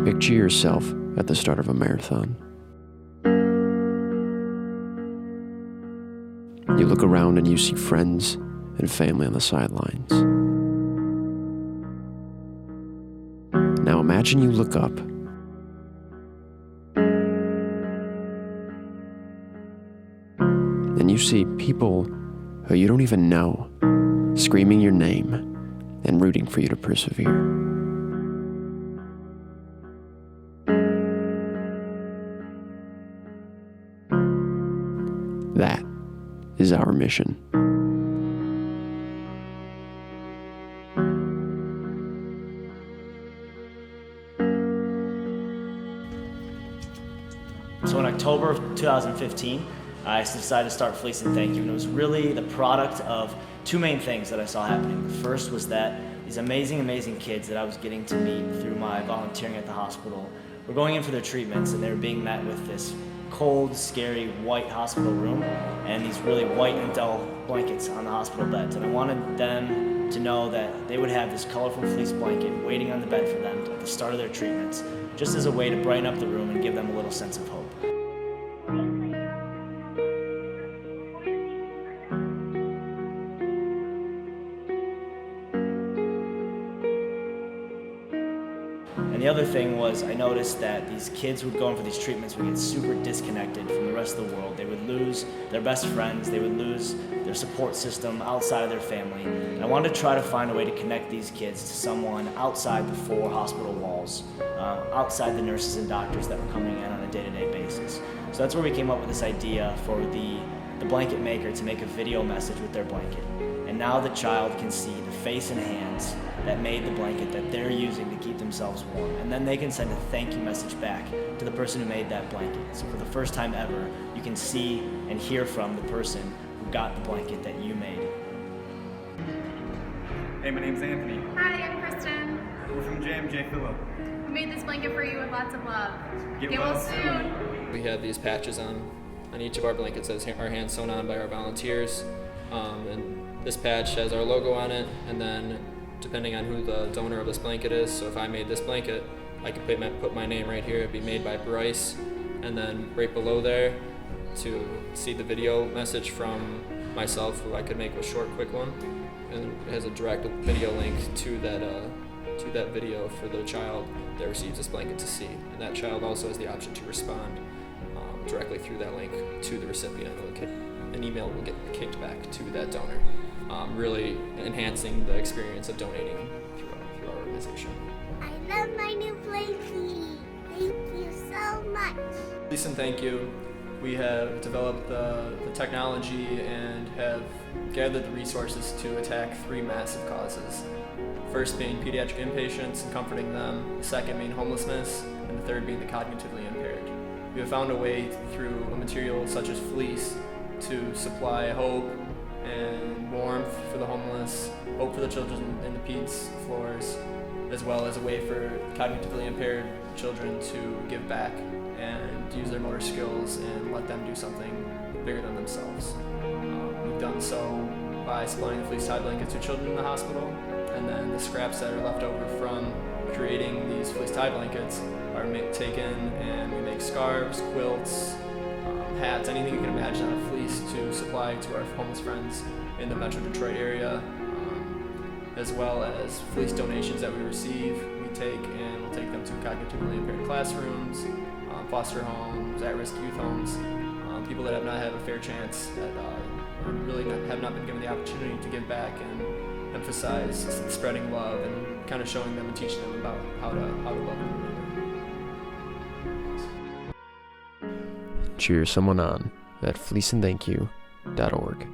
Picture yourself at the start of a marathon. You look around and you see friends and family on the sidelines. Now imagine you look up and you see people who you don't even know screaming your name and rooting for you to persevere. That is our mission. So in October of 2015, I decided to start Fleece Thank, and it was really the product of two main things that I saw happening. The first was that these amazing kids that I was getting to meet through my volunteering at the hospital were going in for their treatments, and they were being met with this cold, scary, white hospital room and these really white and dull blankets on the hospital beds. And I wanted them to know that they would have this colorful fleece blanket waiting on the bed for them at the start of their treatments, just as a way to brighten up the room and give them a little sense of hope. And the other thing was, I noticed that these kids who would go in for these treatments would get super disconnected from the rest of the world. They would lose their best friends, they would lose their support system outside of their family. And I wanted to try to find a way to connect these kids to someone outside the four hospital walls, outside the nurses and doctors that were coming in on a day-to-day basis. So that's where we came up with this idea for the blanket maker to make a video message with their blanket. And now the child can see the face and hands that made the blanket that they're using to keep themselves warm. And then they can send a thank you message back to the person who made that blanket. So for the first time ever, you can see and hear from the person who got the blanket that you made. Hey, my name's Anthony. Hi, I'm Kristen. We're from JMJ Phillip. We made this blanket for you with lots of love. Get well well soon. We have these patches on each of our blankets as our hands sewn on by our volunteers. And this patch has our logo on it, and then depending on who the donor of this blanket is, so if I made this blanket, I could put my name right here. It'd be made by Bryce, and then right below there to see the video message from myself, who I could make a short, quick one, and it has a direct video link to that video for the child that receives this blanket to see, and that child also has the option to respond directly through that link to the recipient of the kit. An email will get kicked back to that donor, really enhancing the experience of donating through our organization. I love my new blankie. Thank you so much. Fleece Thank you. We have developed the technology and have gathered the resources to attack three massive causes. First being pediatric inpatients and comforting them, the second being homelessness, and the third being the cognitively impaired. We have found a way through a material such as fleece to supply hope and warmth for the homeless, hope for the children in the peds floors, as well as a way for cognitively impaired children to give back and use their motor skills and let them do something bigger than themselves. We've done so by supplying the fleece tie blankets to children in the hospital, and then the scraps that are left over from creating these fleece tie blankets are taken, and we make scarves, quilts, hats, anything you can imagine on a fleece to supply to our homeless friends in the Metro Detroit area, as well as fleece donations that we receive. We take and we'll take them to cognitively impaired classrooms, foster homes, at-risk youth homes, people that have not had a fair chance, that really have not been given the opportunity to give back, and emphasize spreading love and kind of showing them and teaching them about how to love one another. Cheer someone on at fleecethankyou.org.